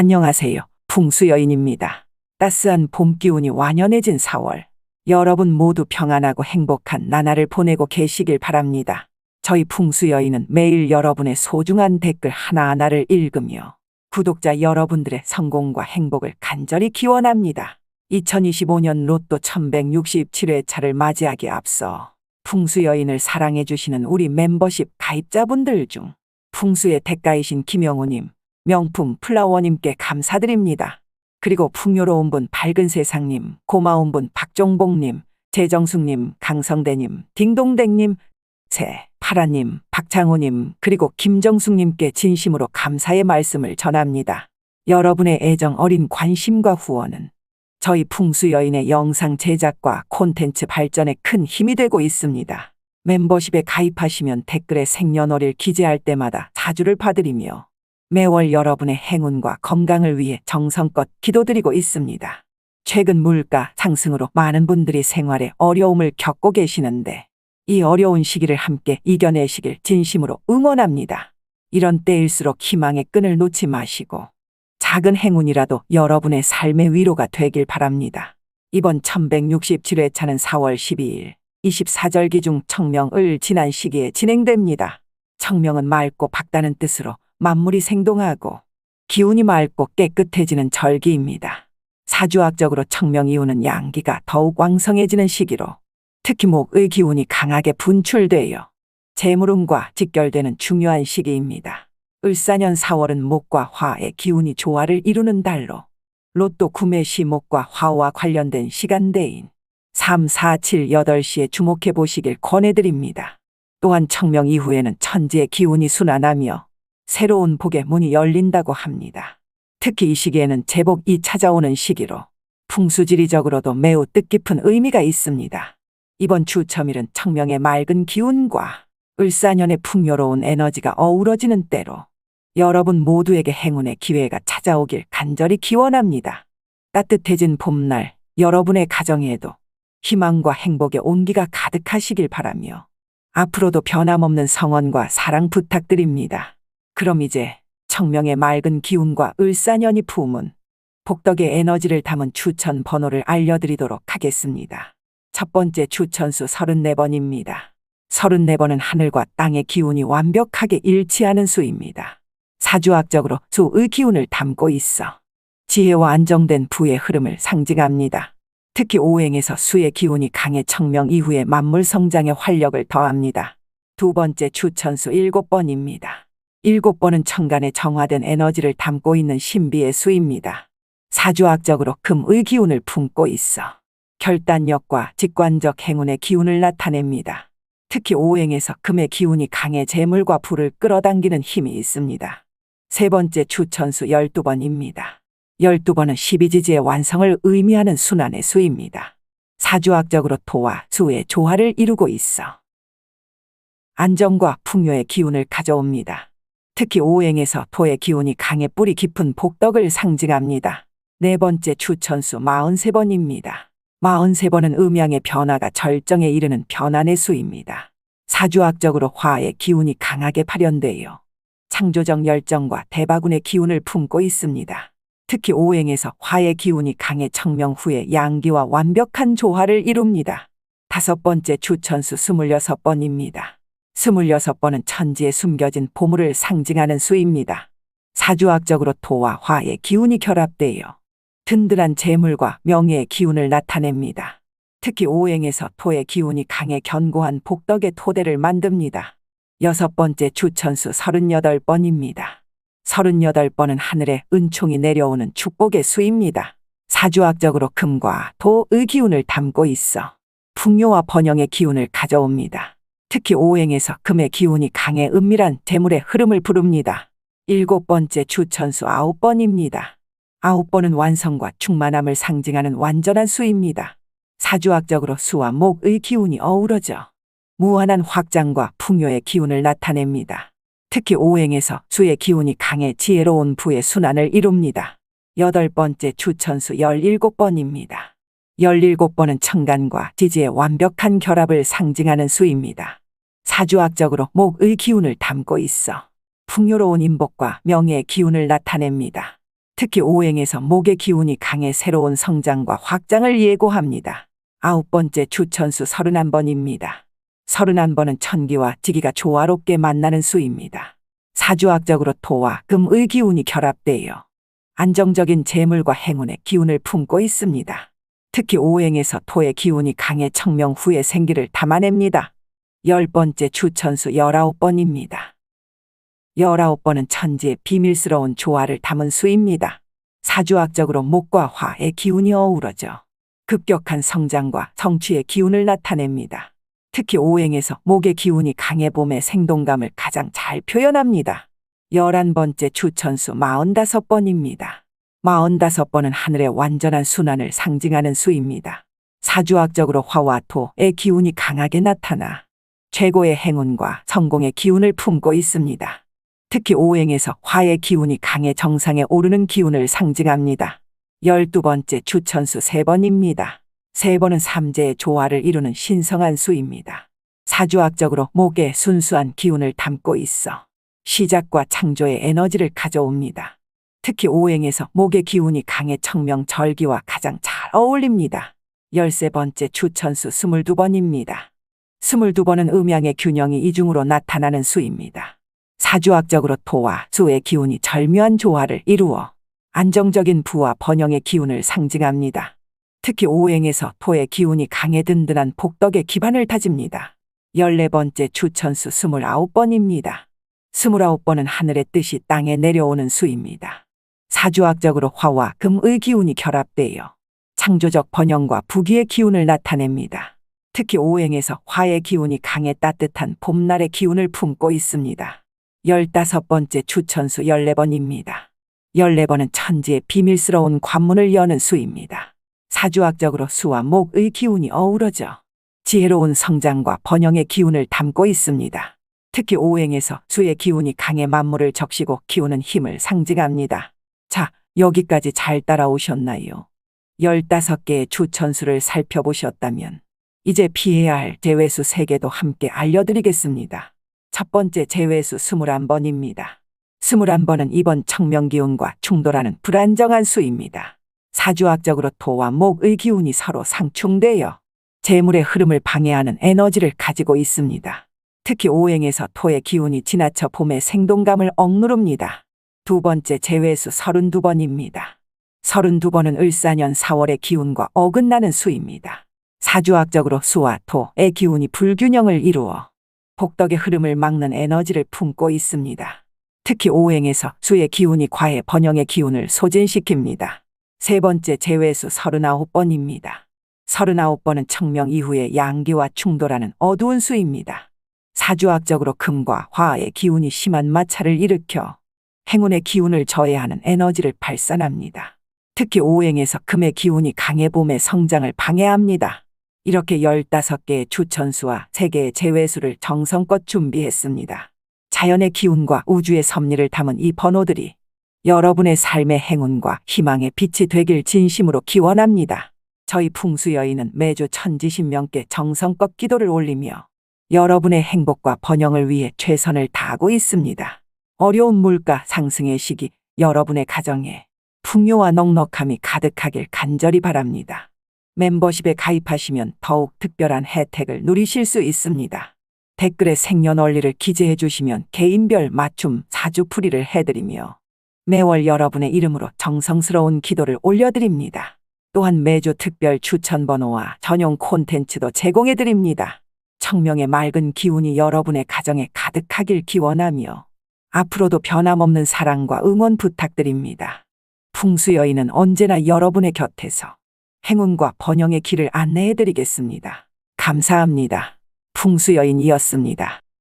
안녕하세요. 풍수여인입니다. 따스한 봄 기운이 완연해진 4월. 여러분 모두 평안하고 행복한 나날을 보내고 계시길 바랍니다. 저희 풍수여인은 매일 여러분의 소중한 댓글 하나하나를 읽으며 구독자 여러분들의 성공과 행복을 간절히 기원합니다. 2025년 로또 1167회차를 맞이하기에 앞서 풍수여인을 사랑해주시는 우리 멤버십 가입자분들 중 풍수의 대가이신 김영우님, 명품 플라워님께 감사드립니다. 그리고 풍요로운 분 밝은 세상님, 고마운 분 박종복님, 재정숙님, 강성대님, 딩동댕님, 파라님, 박창호님, 그리고 김정숙님께 진심으로 감사의 말씀을 전합니다. 여러분의 애정 어린 관심과 후원은 저희 풍수여인의 영상 제작과 콘텐츠 발전에 큰 힘이 되고 있습니다. 멤버십에 가입하시면 댓글에 생년월일 기재할 때마다 자주를 봐드리며 매월 여러분의 행운과 건강을 위해 정성껏 기도드리고 있습니다. 최근 물가 상승으로 많은 분들이 생활에 어려움을 겪고 계시는데 이 어려운 시기를 함께 이겨내시길 진심으로 응원합니다. 이런 때일수록 희망의 끈을 놓지 마시고 작은 행운이라도 여러분의 삶의 위로가 되길 바랍니다. 이번 1167회차는 4월 12일 24절기 중 청명을 지난 시기에 진행됩니다. 청명은 맑고 밝다는 뜻으로 만물이 생동하고 기운이 맑고 깨끗해지는 절기입니다. 사주학적으로 청명 이후는 양기가 더욱 왕성해지는 시기로 특히 목의 기운이 강하게 분출되어 재물운과 직결되는 중요한 시기입니다. 을사년 4월은 목과 화의 기운이 조화를 이루는 달로 로또 구매 시 목과 화와 관련된 시간대인 3, 4, 7, 8시에 주목해 보시길 권해드립니다. 또한 청명 이후에는 천지의 기운이 순환하며 새로운 복의 문이 열린다고 합니다. 특히 이 시기에는 제복이 찾아오는 시기로 풍수지리적으로도 매우 뜻깊은 의미가 있습니다. 이번 주첨일은 청명의 맑은 기운과 을사년의 풍요로운 에너지가 어우러지는 때로 여러분 모두에게 행운의 기회가 찾아오길 간절히 기원합니다. 따뜻해진 봄날 여러분의 가정에도 희망과 행복의 온기가 가득하시길 바라며 앞으로도 변함없는 성원과 사랑 부탁드립니다. 그럼 이제 청명의 맑은 기운과 을사년이 품은 복덕의 에너지를 담은 추천 번호를 알려드리도록 하겠습니다. 첫 번째 추천수 34번입니다. 34번은 하늘과 땅의 기운이 완벽하게 일치하는 수입니다. 사주학적으로 수의 기운을 담고 있어 지혜와 안정된 부의 흐름을 상징합니다. 특히 오행에서 수의 기운이 강해 청명 이후에 만물 성장에 활력을 더합니다. 두 번째 추천수 7번입니다. 7번은 천간에 정화된 에너지를 담고 있는 신비의 수입니다. 사주학적으로 금의 기운을 품고 있어 결단력과 직관적 행운의 기운을 나타냅니다. 특히 오행에서 금의 기운이 강해 재물과 부를 끌어당기는 힘이 있습니다. 세 번째 추천수 12번입니다. 12번은 12지지의 완성을 의미하는 순환의 수입니다. 사주학적으로 토와 수의 조화를 이루고 있어 안정과 풍요의 기운을 가져옵니다. 특히 오행에서 토의 기운이 강해 뿌리 깊은 복덕을 상징합니다. 네 번째 추천수 43번입니다. 43번은 음양의 변화가 절정에 이르는 변환의 수입니다. 사주학적으로 화의 기운이 강하게 발현되어 창조적 열정과 대박운의 기운을 품고 있습니다. 특히 오행에서 화의 기운이 강해 청명 후에 양기와 완벽한 조화를 이룹니다. 다섯 번째 추천수 26번입니다. 26번은 천지에 숨겨진 보물을 상징하는 수입니다. 사주학적으로 토와 화의 기운이 결합되어 든든한 재물과 명예의 기운을 나타냅니다. 특히 오행에서 토의 기운이 강해 견고한 복덕의 토대를 만듭니다. 여섯 번째 추천수 38번입니다. 38번은 하늘에 은총이 내려오는 축복의 수입니다. 사주학적으로 금과 토의 기운을 담고 있어 풍요와 번영의 기운을 가져옵니다. 특히 오행에서 금의 기운이 강해 은밀한 재물의 흐름을 부릅니다. 일곱 번째 추천수 9번입니다. 9번은 완성과 충만함을 상징하는 완전한 수입니다. 사주학적으로 수와 목의 기운이 어우러져 무한한 확장과 풍요의 기운을 나타냅니다. 특히 오행에서 수의 기운이 강해 지혜로운 부의 순환을 이룹니다. 여덟 번째 추천수 17번입니다. 17번은 천간과 지지의 완벽한 결합을 상징하는 수입니다. 사주학적으로 목의 기운을 담고 있어 풍요로운 인복과 명예의 기운을 나타냅니다. 특히 오행에서 목의 기운이 강해 새로운 성장과 확장을 예고합니다. 9번째 추천수 31번입니다. 31번은 천기와 지기가 조화롭게 만나는 수입니다. 사주학적으로 토와 금의 기운이 결합되어 안정적인 재물과 행운의 기운을 품고 있습니다. 특히 오행에서 토의 기운이 강해 청명 후에 생기를 담아냅니다. 10번째 추천수 19번입니다. 19번은 천지의 비밀스러운 조화를 담은 수입니다. 사주학적으로 목과 화의 기운이 어우러져 급격한 성장과 성취의 기운을 나타냅니다. 특히 오행에서 목의 기운이 강해 봄의 생동감을 가장 잘 표현합니다. 11번째 추천수 45번입니다. 45번은 하늘의 완전한 순환을 상징하는 수입니다. 사주학적으로 화와 토의 기운이 강하게 나타나 최고의 행운과 성공의 기운을 품고 있습니다. 특히 오행에서 화의 기운이 강해 정상에 오르는 기운을 상징합니다. 12번째 추천수 3번입니다. 3번은 삼재의 조화를 이루는 신성한 수입니다. 사주학적으로 목에 순수한 기운을 담고 있어 시작과 창조의 에너지를 가져옵니다. 특히 오행에서 목의 기운이 강해 청명 절기와 가장 잘 어울립니다. 13번째 추천수 22번입니다. 22번은 음양의 균형이 이중으로 나타나는 수입니다. 사주학적으로 토와 수의 기운이 절묘한 조화를 이루어 안정적인 부와 번영의 기운을 상징합니다. 특히 오행에서 토의 기운이 강해 든든한 복덕의 기반을 다집니다. 14번째 추천수 29번입니다. 29번은 하늘의 뜻이 땅에 내려오는 수입니다. 사주학적으로 화와 금의 기운이 결합되어 창조적 번영과 부귀의 기운을 나타냅니다. 특히 오행에서 화의 기운이 강해 따뜻한 봄날의 기운을 품고 있습니다. 15번째 추천수 14번입니다. 14번은 천지의 비밀스러운 관문을 여는 수입니다. 사주학적으로 수와 목의 기운이 어우러져 지혜로운 성장과 번영의 기운을 담고 있습니다. 특히 오행에서 수의 기운이 강해 만물을 적시고 키우는 힘을 상징합니다. 자, 여기까지 잘 따라오셨나요? 15개의 추천수를 살펴보셨다면 이제 피해야 할 제외수 3개도 함께 알려드리겠습니다. 첫 번째 제외수 21번입니다. 21번은 이번 청명기운과 충돌하는 불안정한 수입니다. 사주학적으로 토와 목의 기운이 서로 상충되어 재물의 흐름을 방해하는 에너지를 가지고 있습니다. 특히 오행에서 토의 기운이 지나쳐 봄의 생동감을 억누릅니다. 두 번째 제외수 32번입니다. 32번은 을사년 4월의 기운과 어긋나는 수입니다. 사주학적으로 수와 토의 기운이 불균형을 이루어 복덕의 흐름을 막는 에너지를 품고 있습니다. 특히 오행에서 수의 기운이 과해 번영의 기운을 소진시킵니다. 세 번째 제외수 39번입니다. 39번은 청명 이후에 양기와 충돌하는 어두운 수입니다. 사주학적으로 금과 화의 기운이 심한 마찰을 일으켜 행운의 기운을 저해하는 에너지를 발산합니다. 특히 오행에서 금의 기운이 강해 봄의 성장을 방해합니다. 이렇게 15개의 추천수와 3개의 제외수를 정성껏 준비했습니다. 자연의 기운과 우주의 섭리를 담은 이 번호들이 여러분의 삶의 행운과 희망의 빛이 되길 진심으로 기원합니다. 저희 풍수여인은 매주 천지신명께 정성껏 기도를 올리며 여러분의 행복과 번영을 위해 최선을 다하고 있습니다. 어려운 물가 상승의 시기 여러분의 가정에 풍요와 넉넉함이 가득하길 간절히 바랍니다. 멤버십에 가입하시면 더욱 특별한 혜택을 누리실 수 있습니다. 댓글에 생년월일을 기재해 주시면 개인별 맞춤 사주풀이를 해드리며 매월 여러분의 이름으로 정성스러운 기도를 올려드립니다. 또한 매주 특별 추천 번호와 전용 콘텐츠도 제공해드립니다. 청명의 맑은 기운이 여러분의 가정에 가득하길 기원하며 앞으로도 변함없는 사랑과 응원 부탁드립니다. 풍수여인은 언제나 여러분의 곁에서 행운과 번영의 길을 안내해드리겠습니다. 감사합니다. 풍수여인이었습니다.